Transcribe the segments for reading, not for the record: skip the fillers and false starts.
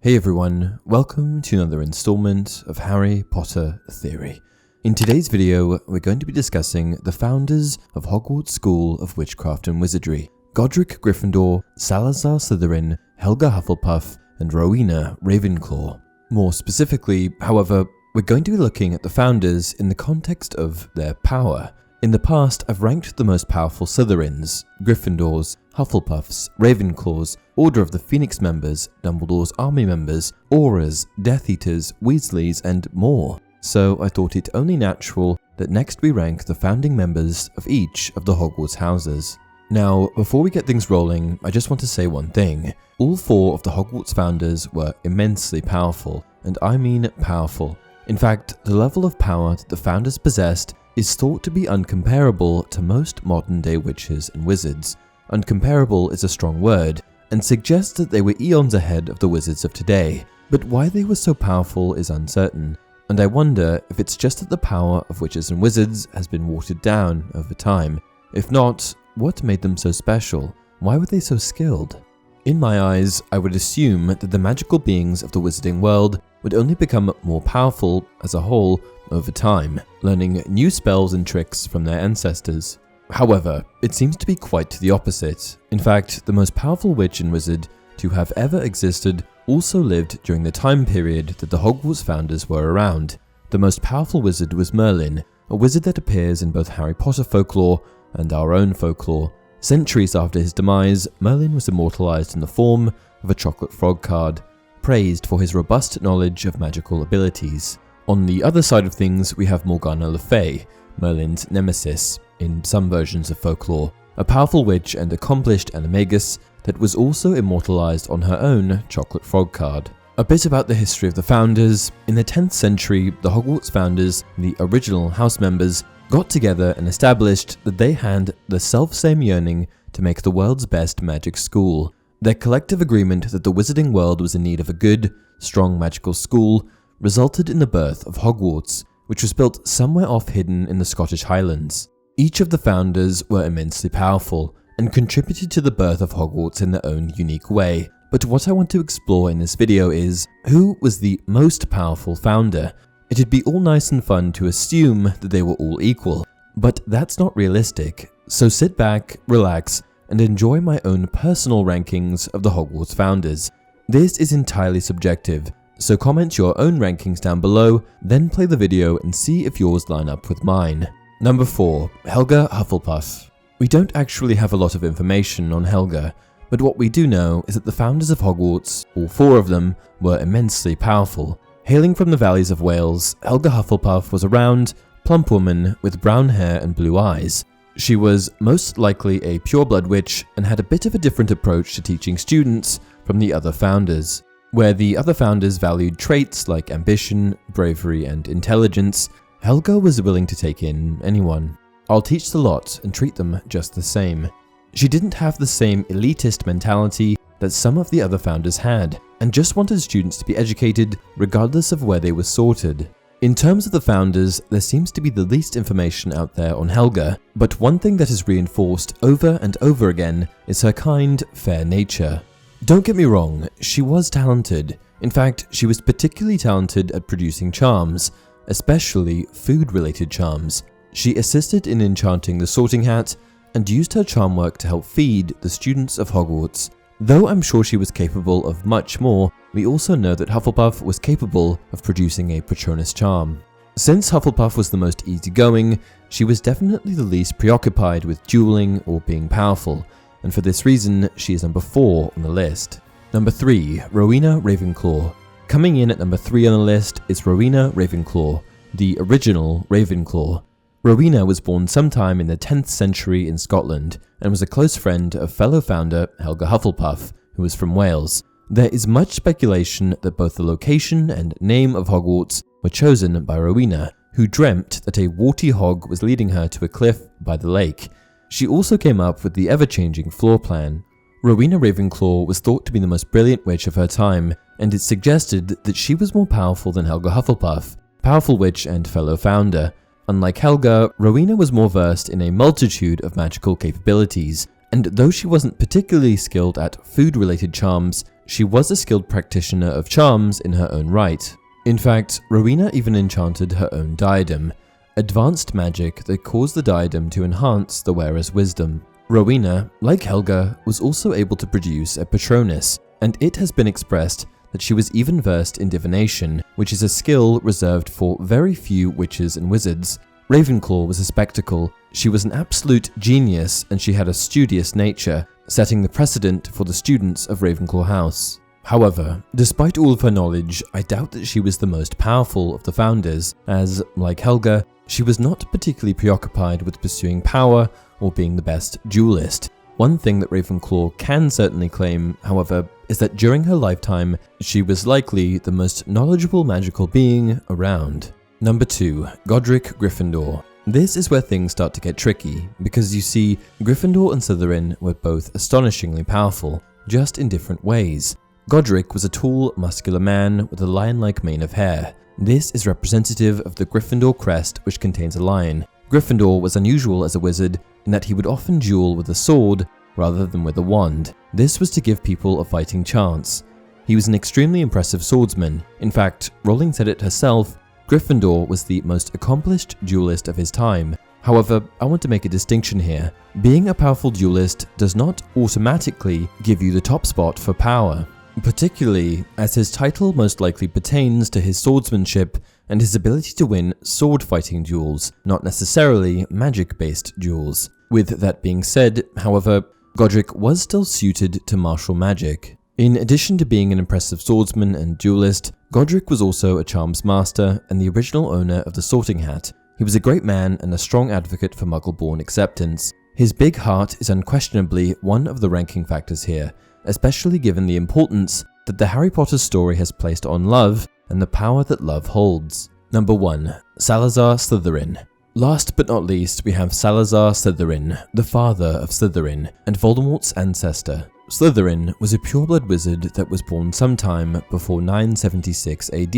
Hey everyone, welcome to another installment of Harry Potter Theory. In today's video, we're going to be discussing the founders of Hogwarts School of Witchcraft and Wizardry, Godric Gryffindor, Salazar Slytherin, Helga Hufflepuff, and Rowena Ravenclaw. More specifically, however, we're going to be looking at the founders in the context of their power. In the past, I've ranked the most powerful Slytherins, Gryffindors, Hufflepuffs, Ravenclaws, Order of the Phoenix members, Dumbledore's army members, aurors, Death Eaters, Weasleys, and more. So I thought it only natural that next we rank the founding members of each of the Hogwarts houses. Now, before we get things rolling, I just want to say one thing. All four of the Hogwarts founders were immensely powerful, and I mean powerful. In fact, the level of power that the founders possessed is thought to be uncomparable to most modern-day witches and wizards. Uncomparable is a strong word, and suggests that they were eons ahead of the wizards of today, but why they were so powerful is uncertain, and I wonder if it's just that the power of witches and wizards has been watered down over time. If not, what made them so special? Why were they so skilled? In my eyes, I would assume that the magical beings of the wizarding world would only become more powerful as a whole over time, learning new spells and tricks from their ancestors. However, it seems to be quite the opposite. In fact, the most powerful witch and wizard to have ever existed also lived during the time period that the Hogwarts founders were around. The most powerful wizard was Merlin, a wizard that appears in both Harry Potter folklore and our own folklore. Centuries after his demise, Merlin was immortalized in the form of a chocolate frog card, praised for his robust knowledge of magical abilities. On the other side of things, we have Morgana Le Fay, Merlin's nemesis, in some versions of folklore, a powerful witch and accomplished animagus that was also immortalized on her own chocolate frog card. A bit about the history of the founders. In the 10th century, the Hogwarts founders, the original house members, got together and established that they had the self-same yearning to make the world's best magic school. Their collective agreement that the wizarding world was in need of a good, strong magical school resulted in the birth of Hogwarts, which was built somewhere off hidden in the Scottish Highlands. Each of the founders were immensely powerful and contributed to the birth of Hogwarts in their own unique way. But what I want to explore in this video is, who was the most powerful founder? It'd be all nice and fun to assume that they were all equal, but that's not realistic. So sit back, relax, and enjoy my own personal rankings of the Hogwarts founders. This is entirely subjective, so comment your own rankings down below, then play the video and see if yours line up with mine. Number 4. Helga Hufflepuff. We don't actually have a lot of information on Helga, but what we do know is that the founders of Hogwarts, all four of them, were immensely powerful. Hailing from the valleys of Wales, Helga Hufflepuff was a round, plump woman with brown hair and blue eyes. She was most likely a pure-blood witch and had a bit of a different approach to teaching students from the other founders. Where the other founders valued traits like ambition, bravery, and intelligence, Helga was willing to take in anyone. I'll teach the lot and treat them just the same. She didn't have the same elitist mentality that some of the other founders had, and just wanted students to be educated regardless of where they were sorted. In terms of the founders, there seems to be the least information out there on Helga, but one thing that is reinforced over and over again is her kind, fair nature. Don't get me wrong, she was talented. In fact, she was particularly talented at producing charms, especially food-related charms. She assisted in enchanting the Sorting Hat and used her charm work to help feed the students of Hogwarts. Though I'm sure she was capable of much more, we also know that Hufflepuff was capable of producing a Patronus charm. Since Hufflepuff was the most easygoing, she was definitely the least preoccupied with dueling or being powerful, and for this reason, she is number 4 on the list. Number 3. Rowena Ravenclaw. Coming in at number 3 on the list is Rowena Ravenclaw, the original Ravenclaw. Rowena was born sometime in the 10th century in Scotland and was a close friend of fellow founder Helga Hufflepuff, who was from Wales. There is much speculation that both the location and name of Hogwarts were chosen by Rowena, who dreamt that a warty hog was leading her to a cliff by the lake. She also came up with the ever-changing floor plan. Rowena Ravenclaw was thought to be the most brilliant witch of her time, and it's suggested that she was more powerful than Helga Hufflepuff, powerful witch and fellow founder. Unlike Helga, Rowena was more versed in a multitude of magical capabilities, and though she wasn't particularly skilled at food-related charms, she was a skilled practitioner of charms in her own right. In fact, Rowena even enchanted her own diadem, advanced magic that caused the diadem to enhance the wearer's wisdom. Rowena, like Helga, was also able to produce a Patronus, and it has been expressed that she was even versed in divination, which is a skill reserved for very few witches and wizards. Ravenclaw was a spectacle. She was an absolute genius, and she had a studious nature, setting the precedent for the students of Ravenclaw House. However, despite all of her knowledge, I doubt that she was the most powerful of the founders, as, like Helga, she was not particularly preoccupied with pursuing power or being the best duelist. One thing that Ravenclaw can certainly claim, however, is that during her lifetime, she was likely the most knowledgeable magical being around. Number 2. Godric Gryffindor. This is where things start to get tricky, because you see, Gryffindor and Slytherin were both astonishingly powerful, just in different ways. Godric was a tall, muscular man with a lion-like mane of hair. This is representative of the Gryffindor crest, which contains a lion. Gryffindor was unusual as a wizard in that he would often duel with a sword rather than with a wand. This was to give people a fighting chance. He was an extremely impressive swordsman. In fact, Rowling said it herself, Gryffindor was the most accomplished duelist of his time. However, I want to make a distinction here. Being a powerful duelist does not automatically give you the top spot for power, particularly as his title most likely pertains to his swordsmanship and his ability to win sword-fighting duels, not necessarily magic-based duels. With that being said, however, Godric was still suited to martial magic. In addition to being an impressive swordsman and duelist, Godric was also a charms master and the original owner of the Sorting Hat. He was a great man and a strong advocate for Muggle-born acceptance. His big heart is unquestionably one of the ranking factors here, especially given the importance that the Harry Potter story has placed on love and the power that love holds. Number 1. Salazar Slytherin. Last but not least, we have Salazar Slytherin, the father of Slytherin, and Voldemort's ancestor. Slytherin was a pureblood wizard that was born sometime before 976 AD,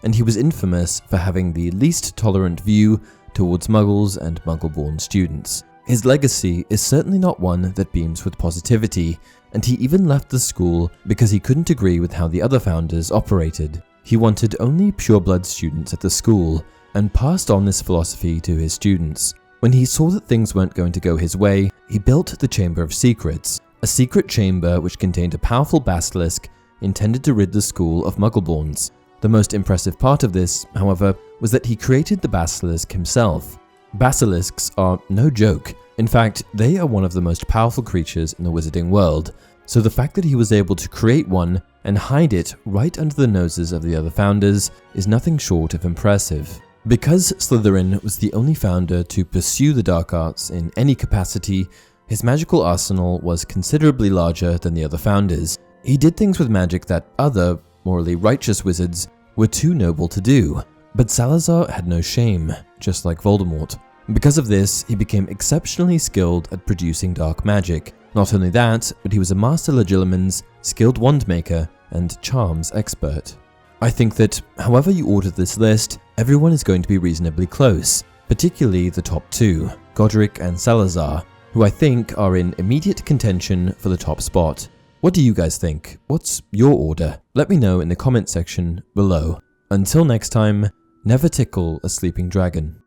and he was infamous for having the least tolerant view towards Muggles and Muggle-born students. His legacy is certainly not one that beams with positivity, and he even left the school because he couldn't agree with how the other founders operated. He wanted only pureblood students at the school, and passed on this philosophy to his students. When he saw that things weren't going to go his way, he built the Chamber of Secrets, a secret chamber which contained a powerful basilisk intended to rid the school of Muggleborns. The most impressive part of this, however, was that he created the basilisk himself. Basilisks are no joke. In fact, they are one of the most powerful creatures in the wizarding world, so the fact that he was able to create one and hide it right under the noses of the other founders is nothing short of impressive. Because Slytherin was the only founder to pursue the dark arts in any capacity, his magical arsenal was considerably larger than the other founders. He did things with magic that other, morally righteous wizards were too noble to do. But Salazar had no shame, just like Voldemort. Because of this, he became exceptionally skilled at producing dark magic. Not only that, but he was a master legilimens, skilled wand maker, and charms expert. I think that, however you order this list, everyone is going to be reasonably close, particularly the top two, Godric and Salazar, who I think are in immediate contention for the top spot. What do you guys think? What's your order? Let me know in the comment section below. Until next time, never tickle a sleeping dragon.